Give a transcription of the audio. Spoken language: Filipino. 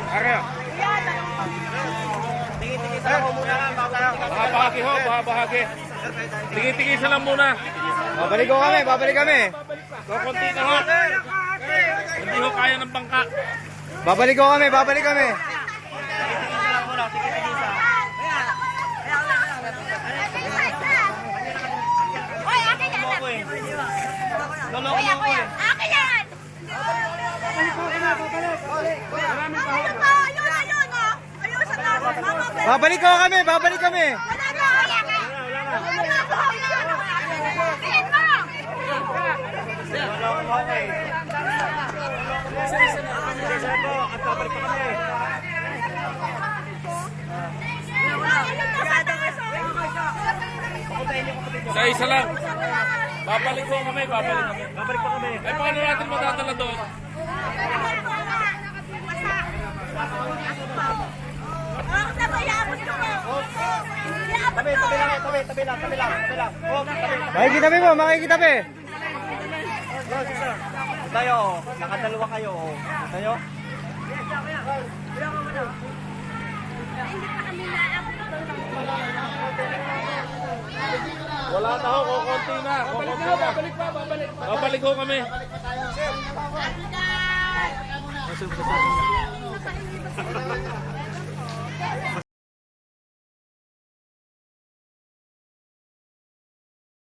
Arya. Tingin-tingin sa muna lang. Bahagi ho, bahagi. Tingin-tingin lang muna. Babalik kami, babalik kami. Konti na ho. Hindi ho kaya ng bangka. Babalik kami, babalik kami. Tingin-tingin lang muna. Tingin-tingin sa. Hoy, akin yan! Loloko mo ako eh. Akin yan! Ayun pa! Ayun! Ayun sa taas! Babalik kami, babalik kami. Wala na! Wala na! Tingin mo! Loloko mo ako eh. At babalik pa kami. Sa isa lang. Babalik ho kami, babalik kami. Babalik pa kami. Ay, paano natin matatala doon? Tabi lang. Oh, Makikitabi mo, makikitabi. tayo, nakadalawa kayo. Tayo. Wala na ho, kukunti na. Babalik ho kami.